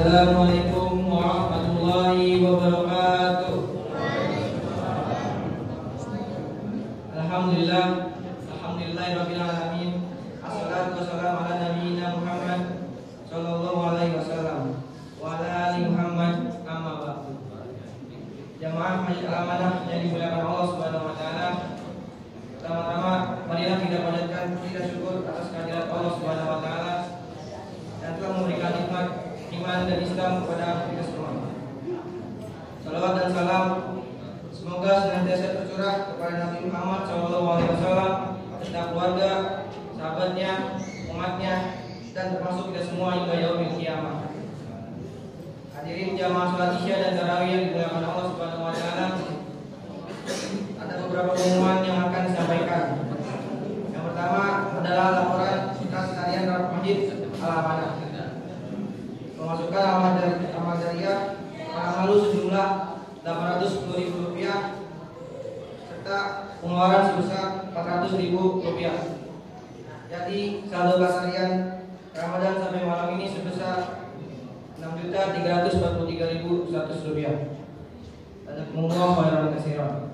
Assalamualaikum warahmatullahi wabarakatuh. Alhamdulillahirabbil alamin. Assalatu wassalamu ala nabiyyina Muhammad sallallahu alaihi wasallam wa ala ali Muhammad, amma ba'du. Jamaah Masjid Al-Amanah yang dimuliakan Allah Subhanahu wa taala. Pertama-tama marilah kita panjatkan puji dan syukur atas kehadirat Allah Subhanahu wa taala dan telah memberikan nikmat iman dan Islam kepada kita semua. Salawat dan salam semoga senantiasa tercurah kepada Nabi Muhammad SAW, serta keluarga, sahabatnya, umatnya, dan termasuk kita semua hingga yaumil qiyamah. Hadirin jamaah salat Isya dan tarawih yang dimuliakan Allah Subhanahu wa taala. Ada beberapa pengumuman yang akan disampaikan. Yang pertama adalah laporan kas harian Masjid Al-Amanah. Pemasukan Ahmadiyah Malu sejumlah Rp810.000 serta pengeluaran sebesar Rp400.000. Jadi saldo kas harian Ramadan sampai malam ini sebesar Rp6.343.100. Ada pengumuman khairan katsiran.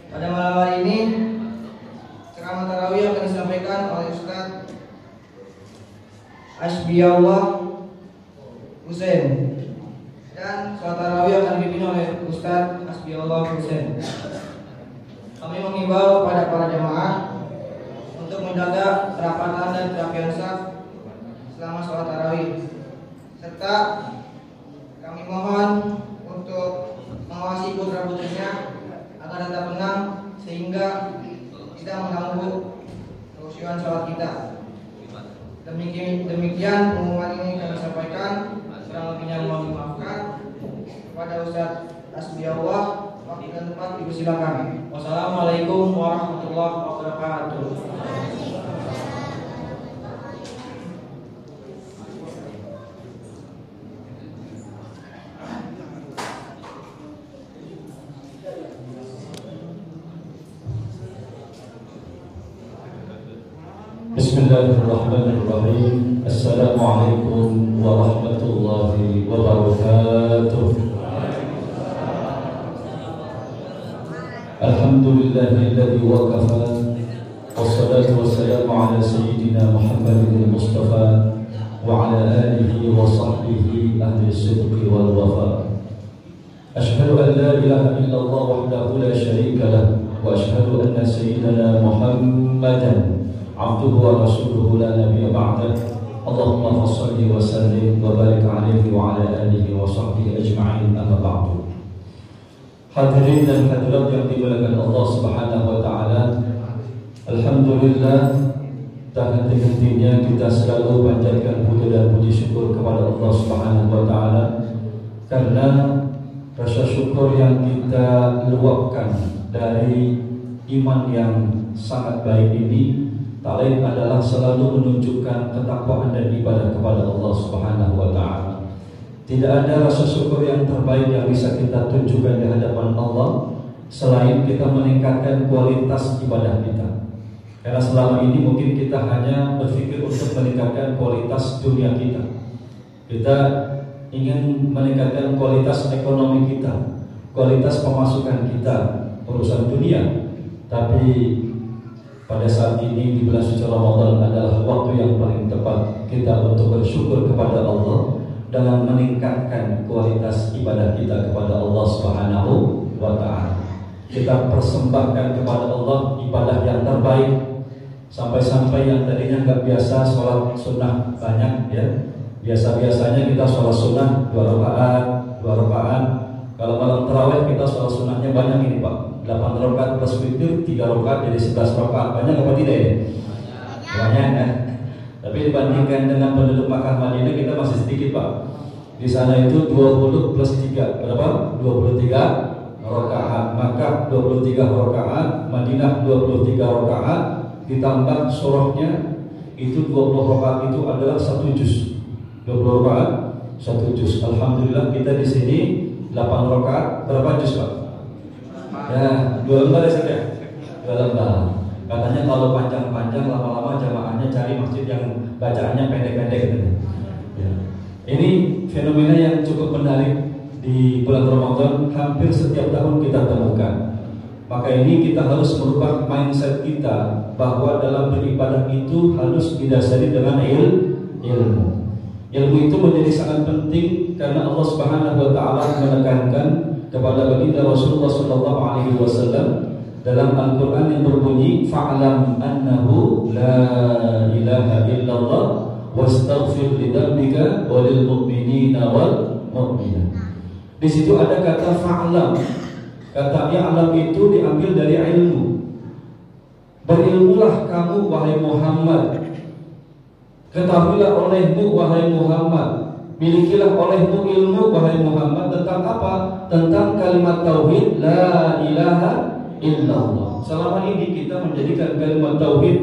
Pada malam hari ini ceramah tarawih akan disampaikan oleh Ustaz Asbiyallah Husain dan salat tarawih akan dipimpin oleh Ustaz Asbiyallah Husain. Kami mengimbau kepada para jamaah untuk menjaga kerapatan dan kerapian saf selama salat tarawih, serta kami mohon untuk mengawasi putra-putrinya agar tetap tenang sehingga tidak mengganggu kehusyuan salat kita. Demikian pengumuman ini kami sampaikan. Kurang lebihnya mohon dimaafkan. Kepada Ustaz Asbiyallah, waktu dan tempat dipersilakan. Wassalamualaikum warahmatullahi wabarakatuh. Bismillahirrahmanirrahim. Assalamualaikum warahmatullahi wabarakatuh. Alhamdulillahilladzi waqafa wassalatu wassalamu ala sayyidina Muhammadin Mustafa wa ala alihi wa sahbihi ahli sidqi wal wafa. Ashhadu an la ilaha illallah wahdahu la syarika lah wa ashhadu anna sayyidana Muhammadan abduhu wa rasuluhu la nabiyya ba'dah. Allahumma fassalli wa sallim wa barik alaihi wa ala alihi wa sahbihi ajma'in, amma ba'du. Hadirin dan hadirat yang dimuliakan Allah Subhanahu wa taala, alhamdulillah, tak henti-hentinya kita selalu panjatkan puji dan puji syukur kepada Allah Subhanahu wa taala karena rasa syukur yang kita luapkan dari iman yang sangat baik ini tak lain adalah selalu menunjukkan ketakwaan dan ibadah kepada Allah Subhanahu wa taala. Tidak ada rasa syukur yang terbaik yang bisa kita tunjukkan di hadapan Allah selain kita meningkatkan kualitas ibadah kita. Karena selama ini mungkin kita hanya berpikir untuk meningkatkan kualitas dunia kita. Kita ingin meningkatkan kualitas ekonomi kita, kualitas pemasukan kita, urusan dunia. Tapi pada saat ini di bulan suci Ramadan adalah waktu yang paling tepat kita untuk bersyukur kepada Allah dengan meningkatkan kualitas ibadah kita kepada Allah Subhanahu wa taala. Kita persembahkan kepada Allah ibadah yang terbaik. Sampai-sampai yang tadinya nggak biasa sholat sunnah banyak ya. Biasa-biasanya kita sholat sunnah 2 rakaat. Kalau malam tarawih kita sholat sunnahnya banyak ini Pak. 8 rakaat plus witir 3 rakaat jadi 11 rakaat. Banyak apa tidak ya? Banyak kan? Tapi dibandingkan dengan penduduk Makkah Madinah kita masih sedikit Pak. Di sana itu 20 plus 3 berapa? 23 rakaat. Makkah 23 rakaat, Madinah 23 rakaat, ditambah surahnya itu 20 rakaat itu adalah 1 juz. 20 rakaat 1 juz. Alhamdulillah kita di sini 8 rakaat berapa juz Pak? Ya, 2 lembar ya saja. 2 lembar. Katanya kalau panjang-panjang lama-lama jamaahnya cari masjid yang bacaannya pendek-pendek gitu. Ya. Ini fenomena yang cukup menarik di bulan Ramadan, hampir setiap tahun kita temukan. Maka ini kita harus merubah mindset kita bahwa dalam beribadah itu harus didasari dengan ilmu. Ilmu itu menjadi sangat penting karena Allah Subhanahu wa taala menekankan kepada baginda Rasulullah sallallahu alaihi wasallam dalam Al-Qur'an yang berbunyi fa'lam annahu la ilaha illallah wastaghfir lidzambika walil mu'minina wal mu'minat. Di situ ada kata fa'lam. Kata ya'lam itu diambil dari ilmu. Berilmulah kamu wahai Muhammad. Ketahuilah olehmu wahai Muhammad. Milikilah olehmu ilmu wahai Muhammad tentang apa? Tentang kalimat tauhid la ilaha illallah. Selama ini kita menjadikan kalimat tauhid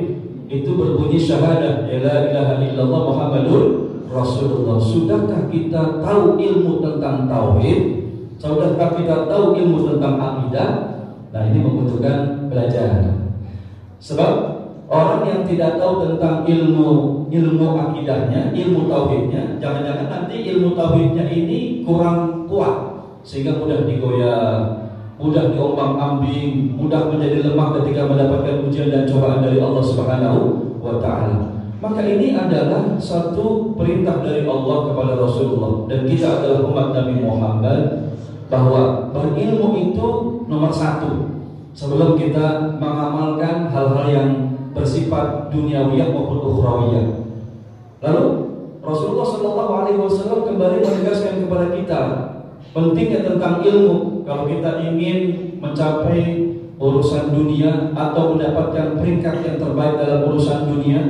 itu berbunyi syahadah la ilaha illallah Muhammadur Rasulullah. Sudahkah kita tahu ilmu tentang tauhid? Sudahkah kita tahu ilmu tentang akidah? Nah, ini membutuhkan belajar. Sebab orang yang tidak tahu tentang ilmu akidahnya, ilmu tauhidnya, jangan-jangan nanti ilmu tauhidnya ini kurang kuat sehingga mudah digoyah, mudah diombang-ambing, mudah menjadi lemah ketika mendapatkan ujian dan cobaan dari Allah Subhanahu wa taala. Maka ini adalah satu perintah dari Allah kepada Rasulullah, dan kita adalah umat Nabi Muhammad, bahwa berilmu itu nomor satu sebelum kita mengamalkan hal-hal yang bersifat duniawiyah maupun ukhrawiyah. Lalu Rasulullah SAW kembali menegaskan kepada kita pentingnya tentang ilmu. Kalau kita ingin mencapai urusan dunia atau mendapatkan peringkat yang terbaik dalam urusan dunia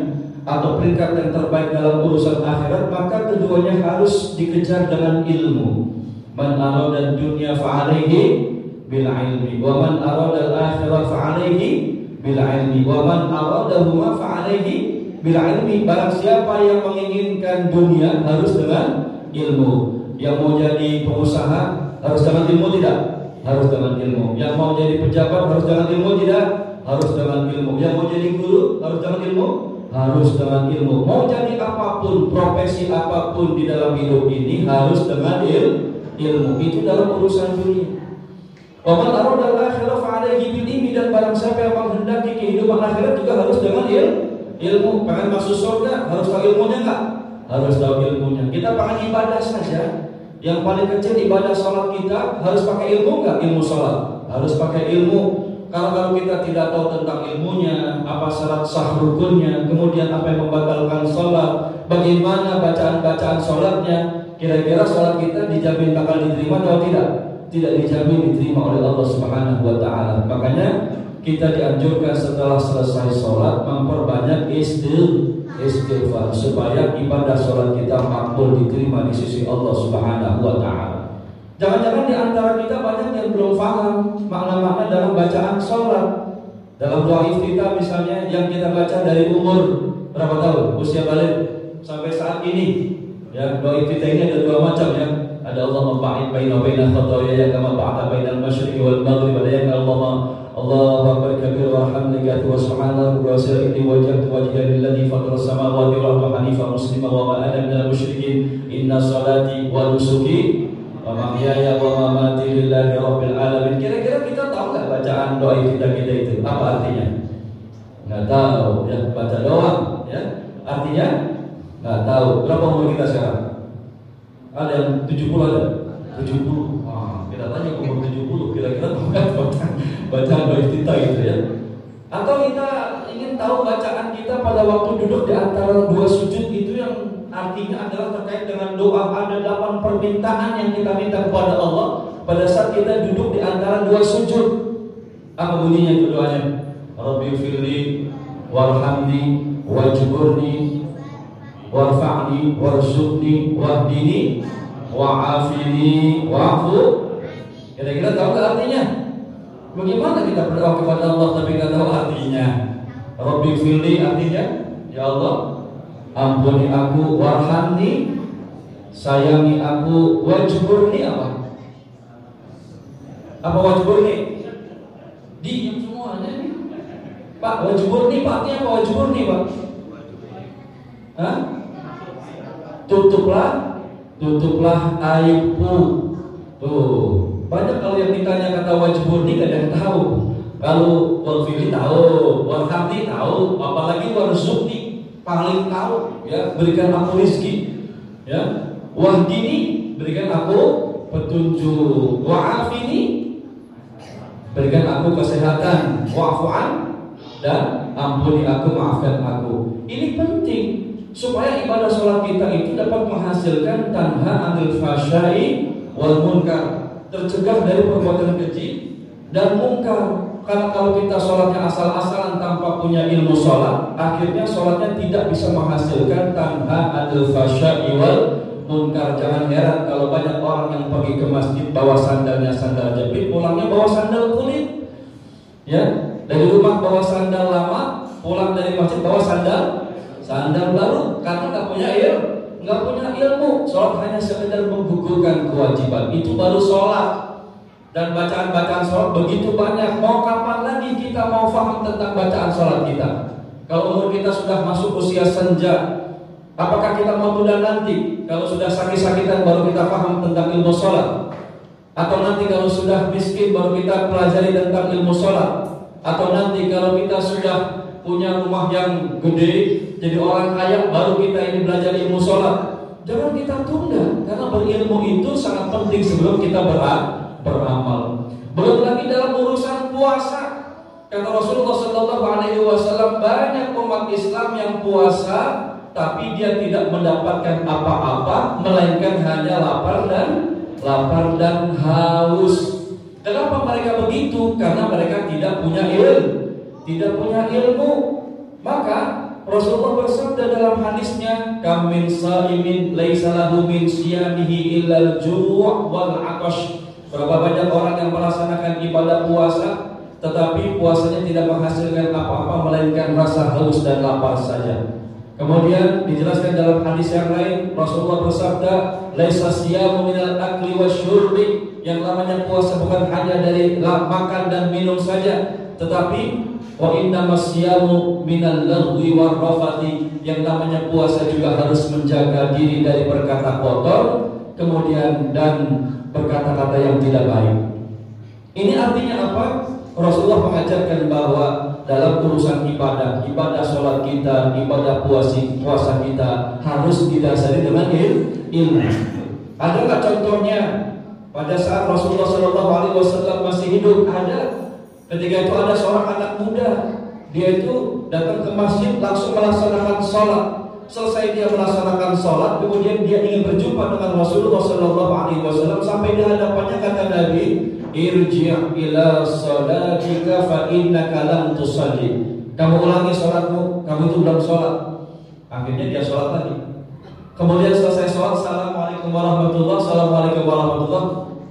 atau peringkat yang terbaik dalam urusan akhirat, maka keduanya harus dikejar dengan ilmu. Man arada dunya fa'alaihi bil ilmi wa man arada al-akhirah fa'alaihi bil ilmi wa man aradahuma fa'alaihi bil ilmi. Barang siapa yang menginginkan dunia harus dengan ilmu. Yang mau jadi pengusaha harus dengan ilmu tidak? Harus dengan ilmu. Yang mau jadi pejabat harus dengan ilmu tidak? Harus dengan ilmu. Yang mau jadi guru harus dengan ilmu? Harus dengan ilmu. Mau jadi apapun, profesi apapun di dalam hidup ini harus dengan ilmu. Itu dalam urusan dunia. Wa man arada al-akhirah fa'alaihi bil ilmi, dan barang siapa yang menghendaki kehidupan akhirat juga harus dengan ilmu. Pengen masuk surga harus tahu ilmunya enggak? Harus tahu ilmunya. Kita pengen ibadah saja, yang paling kecil ibadah sholat kita harus pakai ilmu enggak? Ilmu sholat harus pakai ilmu. Kalau kita tidak tahu tentang ilmunya, apa syarat sah rukunnya, kemudian apa yang membatalkan sholat, bagaimana bacaan-bacaan sholatnya, kira-kira sholat kita dijamin bakal diterima atau tidak? Tidak dijamin diterima oleh Allah Subhanahu wa taala. Makanya kita dianjurkan setelah selesai sholat memperbanyak istighfar supaya ibadah sholat kita makbul diterima di sisi Allah Subhanahu wa taala. Jangan-jangan di antara kita banyak yang belum paham makna-makna dalam bacaan sholat. Dalam doa iftitah misalnya yang kita baca dari umur berapa tahun, usia balik sampai saat ini. Ya, doa iftitah ini ada dua macam ya. Ada Allahumma ba'id baina khotoyaya kama ba'da bainal masyriqi wal maghrib. Ada yang Allahu akbar kabir walhamdulillahi wa subhanallahi wa sallallahu wajhatu wajhihi alladhi fatara samawati wal ardi hanifa muslima wa ma ana minal musyrikin. Inna salati wa nusuki wa mahyaya wa mamati lillahi rabbil alamin. Kira-kira kita tahu enggak bacaan doa kita itu apa artinya? Enggak tahu ya, baca doang ya. Artinya enggak tahu. Berapa umur kita sekarang? Ada yang 70 ada? 70. Wah, kita tanya umur 70 kira-kira tahu enggak bacaan doa kita gitu ya? Atau kita ingin tahu bacaan kita pada waktu duduk di antara dua sujud itu yang artinya adalah terkait dengan doa. Ada 8 permintaan yang kita minta kepada Allah pada saat kita duduk di antara dua sujud. Apa bunyinya itu doanya? Rabbi firli warhamni wajburni warfa'ni warzuqni wahdini wa'afini wa'fu. Kira-kira tahu gak artinya? Bagaimana kita berdoa kepada Allah tapi gak tahu artinya? Rabbi firli artinya ya Allah ampuni aku, warhamni sayangi aku, wajburni apa? Apa wajburni? Diam semuanya nih. Pak, wajburni Pak, artinya apa wajburni Pak? Hah? Tutuplah tutuplah aibku. Tuh, banyak kalau yang ditanya kata wajburni gak ada yang tahu. Kalau walfili tahu, warhamni tahu, apalagi warzuqni paling tahu, ya, berikan aku rizki, ya, wahdini berikan aku petunjuk, wa'afini berikan aku kesehatan, wa'fu'an dan ampuni aku, maafkan aku. Ini penting supaya ibadah sholat kita itu dapat menghasilkan tanha 'anil fahsya'i wal munkar, tercegah dari perbuatan keji dan mungkar. Karena kalau kita sholatnya asal-asalan tanpa punya ilmu sholat, akhirnya sholatnya tidak bisa menghasilkan tanha 'anil fahsya'i wal munkar. Jangan heran kalau banyak orang yang pergi ke masjid bawa sandalnya sandal jepit, pulangnya bawa sandal kulit, ya. Dari rumah bawa sandal lama, pulang dari masjid bawa sandal baru, karena nggak punya ilmu. Sholat hanya sekedar menggugurkan kewajiban, itu baru sholat. Dan bacaan-bacaan sholat begitu banyak. Mau kapan lagi kita mau paham tentang bacaan sholat kita? Kalau umur kita sudah masuk usia senja, apakah kita mau tunda nanti? Kalau sudah sakit-sakitan baru kita paham tentang ilmu sholat? Atau nanti kalau sudah miskin baru kita pelajari tentang ilmu sholat? Atau nanti kalau kita sudah punya rumah yang gede, jadi orang kaya, baru kita ini belajar ilmu sholat? Jangan kita tunda, karena berilmu itu sangat penting sebelum kita beramal. Belum lagi dalam urusan puasa. Kata Rasulullah SAW, banyak umat Islam yang puasa tapi dia tidak mendapatkan apa-apa melainkan hanya lapar dan haus. Kenapa mereka begitu? Karena mereka tidak punya ilmu. Maka Rasulullah bersabda dalam hadisnya, "Kam min shaimin laisa lahu min siyamihi illa al-ju' wal 'atash." Berapa banyak orang yang melaksanakan ibadah puasa tetapi puasanya tidak menghasilkan apa-apa melainkan rasa haus dan lapar saja. Kemudian dijelaskan dalam hadis yang lain, Rasulullah bersabda, "Laisa siyamu minal akli wasyurbi." Yang namanya puasa bukan hanya dari makan dan minum saja, tetapi wa innamas siyamu minal lagwi warrafati. Yang namanya puasa juga harus menjaga diri dari berkata kotor, kemudian dan berkata-kata yang tidak baik. Ini artinya apa? Rasulullah mengajarkan bahwa dalam urusan ibadah sholat kita, ibadah puasa kita harus didasari dengan ilmu. Ada nggak contohnya pada saat Rasulullah SAW masih hidup? Ada. Ketika itu ada seorang anak muda, dia itu datang ke masjid langsung melaksanakan sholat. Selesai dia melaksanakan sholat, kemudian dia ingin berjumpa dengan Rasulullah SAW. Sampai di hadapannya kata Nabi, "Irji' ila sholatika fa innaka lam tusalli." Kamu ulangi sholatmu, kamu itu belum sholat. Akhirnya dia sholat lagi. Kemudian selesai sholat, "Assalamualaikum warahmatullahi wabarakatuh."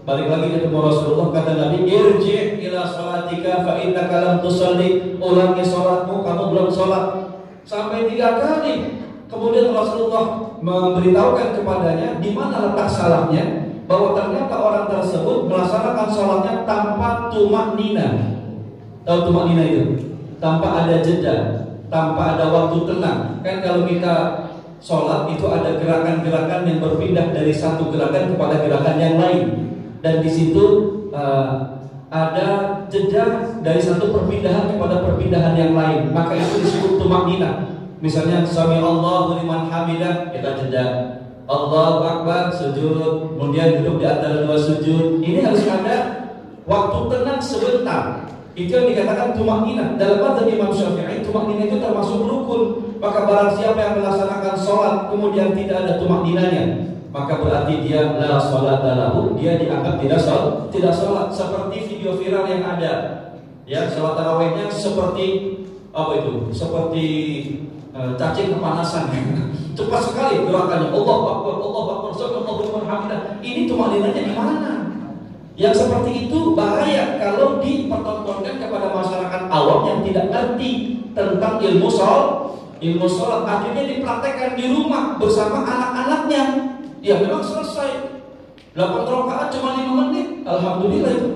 Balik lagi ketemu Rasulullah, kata Nabi, "Irji' ila sholatika fa innaka lam tusalli." Ulangi sholatmu, kamu belum sholat. Sampai 3 kali. Kemudian Rasulullah memberitahukan kepadanya di mana letak salahnya, bahwa ternyata orang tersebut melaksanakan sholatnya tanpa tumak nina. Tahu tumak nina itu? Tanpa ada jeda, tanpa ada waktu tenang. Kan kalau kita sholat itu ada gerakan-gerakan yang berpindah dari satu gerakan kepada gerakan yang lain, dan di situ ada jeda dari satu perpindahan kepada perpindahan yang lain. Maka itu disebut tumak nina. Misalnya sami Allahu liman hamidah, kita jeda, Allahu Akbar, sujud, kemudian duduk di antara 2 sujud. Ini harus ada waktu tenang sebentar. Itu yang dikatakan tumakninah. Dalam mazhab Imam Syafi'i, tumakninah itu termasuk rukun. Maka barang siapa yang melaksanakan sholat kemudian tidak ada tumakninahnya, maka berarti dia la sholata lahu, dia dianggap tidak sholat. Seperti video viral yang ada, ya, sholat tarawihnya seperti apa itu? Seperti cacing kepanasan. Cepat sekali gerakannya. Allahu Akbar, Allahu Akbar, sallallahu alaihi wasallam. Ini tumakninahnya di mana? Yang seperti itu bahaya kalau dipertontonkan kepada masyarakat awam yang tidak ngerti tentang ilmu sholat. Akhirnya dipraktekkan di rumah bersama anak-anaknya. Ya memang selesai 8 rakaat cuma 5 menit. Alhamdulillah itu.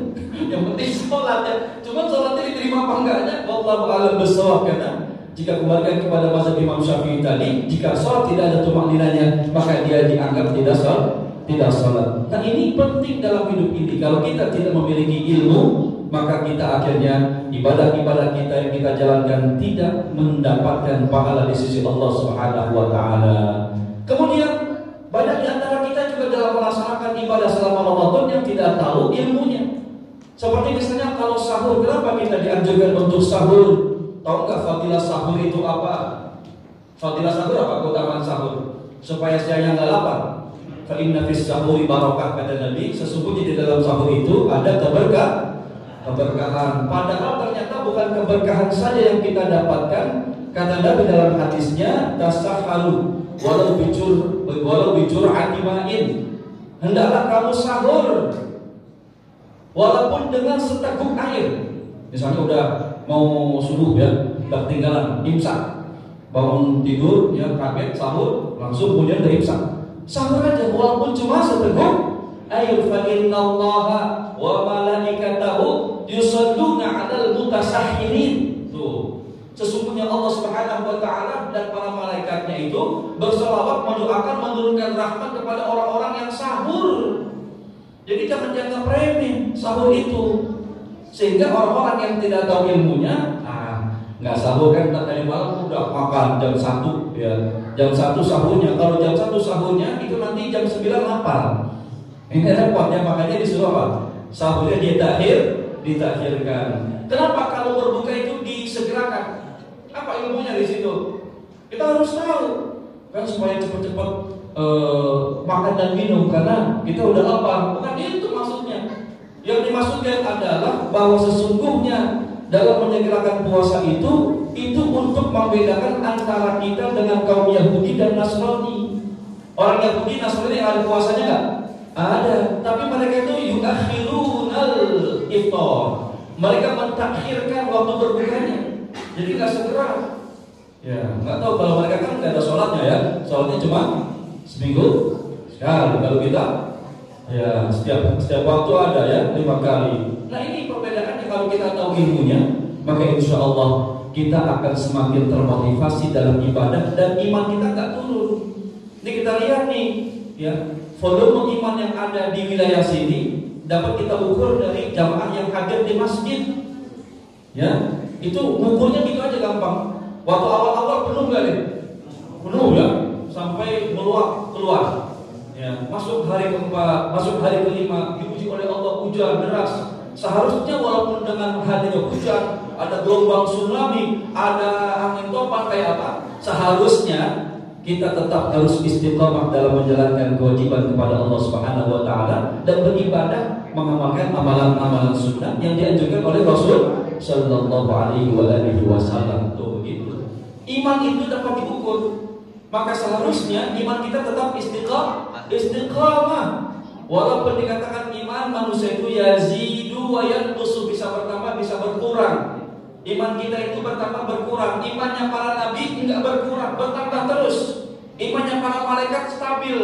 Yang penting sholat ya. Cuma sholatnya diterima apa enggaknya? Wallahu a'lam bishawab. Karena Jika kembalikan kepada mazhab Imam Syafi'i tadi, jika sholat tidak ada tumakninanya, maka dia dianggap tidak sholat. Nah ini penting dalam hidup ini. Kalau kita tidak memiliki ilmu, maka kita akhirnya ibadah-ibadah kita yang kita jalankan tidak mendapatkan pahala di sisi Allah Subhanahu wa taala. Kemudian banyak di antara kita juga dalam melaksanakan ibadah selama Ramadan yang tidak tahu ilmunya. Seperti misalnya kalau sahur, kenapa kita dianjurkan untuk sahur? Tahu nggak fadilah sahur itu apa? Fadilah sahur apa? Keutamaan sahur supaya saya nggak lapar. Fa inna fis sahuri barakah, kata Nabi. Sesungguhnya di dalam sahur itu ada keberkahan. Padahal ternyata bukan keberkahan saja yang kita dapatkan. Kata Nabi dalam hadisnya, tasahharu walau bijur'ati ma'in. Hendaklah kamu sahur walaupun dengan seteguk air. Misalnya udah mau subuh ya, udah tinggalan imsak, bangun tidur ya kaget sahur, langsung kemudian udah imsak. Sahur aja walaupun cuma seteguk air. Fa innallaha wa malaikatahu yusalluna 'alal mutasahhirin. Tuh. Sesungguhnya Allah Subhanahu wa taala dan para malaikatnya itu berselawat mendoakan menurunkan rahmat kepada orang-orang yang sahur. Jadi jangan dianggap remeh sahur itu. Sehingga orang-orang yang tidak tahu ilmunya, nggak sahur kan tadi malam udah makan jam 1 ya. Jam 1 sahurnya. Kalau jam 1 sahurnya itu nanti jam 9 lapar. Ini repotnya, makanya disuruh apa? Sahurnya ditakhirkan. Kenapa kalau berbuka itu disegerakan? Apa ilmunya di situ? Kita harus tahu kan supaya cepat-cepat makan dan minum karena kita udah lapar. Bukan itu maksudnya. Yang dimaksudkan adalah bahwa sesungguhnya dalam menyegerakan puasa itu untuk membedakan antara kita dengan kaum Yahudi dan Nasrani. Orang Yahudi Nasrani yang ada puasanya nggak? Ada, tapi mereka itu yuakhirunal iftar. Mereka mentakhirkan waktu berbukanya. Jadi nggak segera. Ya, nggak tahu kalau mereka kan nggak ada sholatnya ya. Sholatnya cuma seminggu sekali. Kalau kita ya setiap waktu ada ya 5 kali. Nah ini perbedaannya. Kalau kita tahu ilmunya, maka insya Allah kita akan semakin termotivasi dalam ibadah dan iman kita nggak turun. Ini kita lihat nih, ya volume iman yang ada di wilayah sini dapat kita ukur dari jamaah yang hadir di masjid. Ya, itu ukurnya gitu aja gampang. Waktu awal-awal penuh nggak nih? Penuh ya, sampai meluap keluar. Ya, masuk hari keempat, masuk hari kelima, diuji oleh Allah hujan deras. Seharusnya walaupun dengan hadirnya hujan, ada gelombang tsunami, ada angin topan kayak apa, seharusnya kita tetap harus istiqamah dalam menjalankan kewajiban kepada Allah Subhanahu wa taala dan beribadah mengamalkan amalan-amalan sunnah yang dianjurkan oleh Rasul sallallahu alaihi wasallam. Tuh begitu. Iman itu dapat diukur. Maka seharusnya iman kita tetap istiqamah. Walaupun dikatakan iman manusia itu yazidu wa yanqusu, bisa bertambah bisa berkurang. Iman kita itu bertambah berkurang. Imannya para nabi enggak berkurang, bertambah terus. Imannya para malaikat stabil,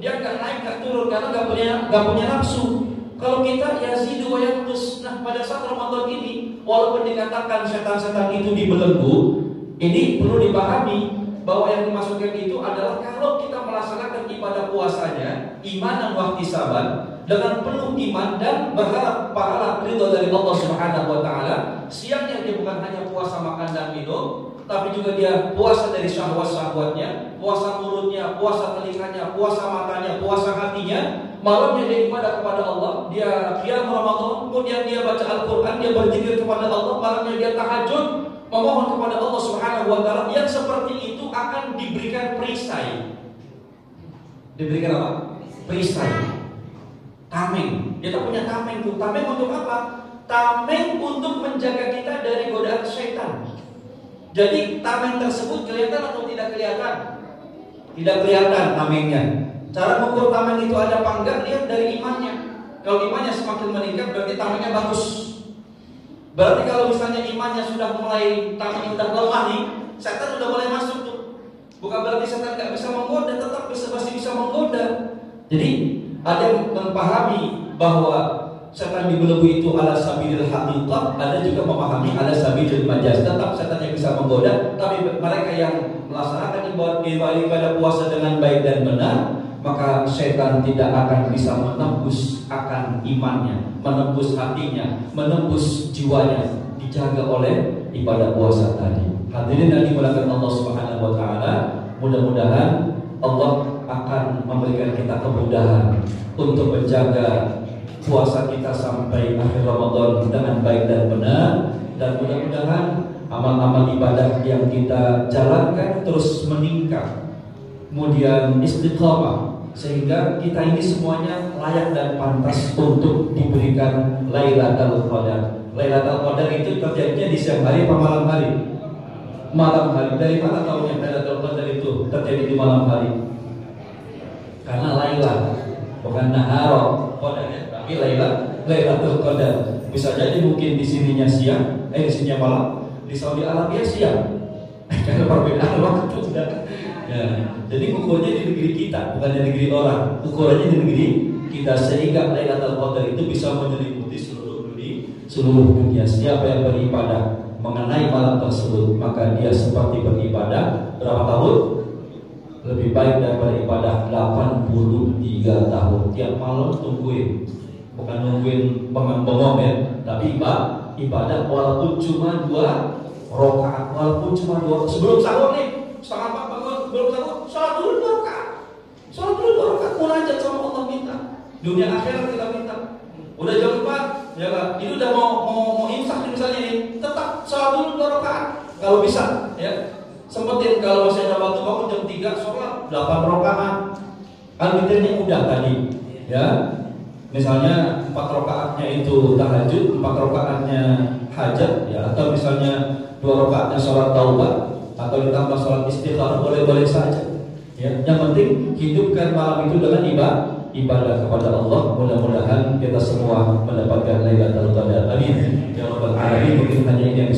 dia enggak naik enggak turun karena enggak punya nafsu. Kalau kita yazidu wa yanqus. Nah, pada saat Ramadan ini walaupun dikatakan setan-setan itu dibelenggu, ini perlu dipahami bahwa yang dimaksudkan itu adalah kalau kita melaksanakan ibadah puasanya imanan wa ihtisaban dengan penuh iman dan berharap pahala ridho dari Allah Subhanahu wa taala, siangnya dia bukan hanya puasa makan dan minum, tapi juga dia puasa dari syahwat-syahwatnya, puasa mulutnya, puasa telinganya, puasa matanya, puasa hatinya. Malamnya dia ibadah kepada Allah, dia qiyam Ramadan, kemudian dia baca Al-Qur'an, dia berzikir kepada Allah, malamnya dia tahajud, memohon kepada Allah Subhanahu wa taala. Yang seperti itu akan diberikan perisai. Diberikan apa? Perisai. Tameng. Kita punya tameng tuh. Tameng untuk apa? Tameng untuk menjaga kita dari godaan syaitan. Jadi tameng tersebut kelihatan atau tidak kelihatan? Tidak kelihatan tamengnya. Cara mengukur tameng itu ada apa enggak, lihat dari imannya. Kalau imannya semakin meningkat berarti tamengnya bagus. Berarti kalau misalnya imannya sudah mulai, tamengnya sudah lemah nih, setan sudah mulai masuk tuh. Bukan berarti setan nggak bisa menggoda, tetap masih bisa menggoda. Jadi ada yang memahami bahwa setan dibelenggu itu ala sabilil haqiqah, ada juga memahami ala sabilil majaz. Tetap setan yang bisa menggoda, tapi mereka yang melaksanakan ibadah puasa dengan baik dan benar, maka setan tidak akan bisa menembus akan imannya, menembus hatinya, menembus jiwanya, dijaga oleh ibadah puasa tadi. Hadirin yang dimuliakan Allah Subhanahu wa taala, mudah-mudahan Allah akan memberikan kita kemudahan untuk menjaga puasa kita sampai akhir Ramadan dengan baik dan benar, dan mudah-mudahan amal-amal ibadah yang kita jalankan terus meningkat, kemudian istiqamah, sehingga kita ini semuanya layak dan pantas untuk diberikan Lailatul Qadar. Lailatul Qadar itu terjadinya di siang hari atau malam hari? Malam hari. Dari mana tahunya Lailatul Qadar itu terjadi di malam hari? Karena Laila, bukan Nahar Qadarnya, tapi Lailatul Qadar. Bisa jadi mungkin di sininya siang, di sininya malam, di Saudi Arabia siang. Karena perbedaan waktu. Ya, jadi ukurnya di negeri kita, bukan di negeri orang. Ukurannya di negeri kita, sehingga Lailatul Qadar itu bisa menyelimuti seluruh dunia. Siapa yang beribadah mengenai malam tersebut, maka dia seperti beribadah berapa tahun? Lebih baik daripada ibadah 83 tahun. Tiap malam tungguin, bukan nungguin bengong ya, tapi ibadah walaupun cuma 2 rakaat, walaupun cuma 2. Sebelum sahur nih, setengah 4 bangun, sebelum sahur, sholat dulu 2 rakaat. Sholat dulu 2 rakaat, munajat sama Allah, minta dunia akhirat kita minta. Udah jam 4, ya kan? Itu udah mau imsak misalnya nih, tetap sholat dulu 2 rakaat kalau bisa, ya. Sempetin kalau masih ada waktu, bangun jam 3 sholat 8 rakaat. Al-Witrnya udah tadi, ya. Misalnya 4 rakaatnya itu tahajud, 4 rakaatnya hajat, ya. Atau misalnya 2 rakaatnya sholat taubat, atau ditambah sholat istighfar, boleh-boleh saja. Ya. Yang penting hidupkan malam itu dengan ibadah kepada Allah. Mudah-mudahan kita semua mendapatkan Lailatul Qadar. Amin ya rabbal alamin. Mungkin hanya ini yang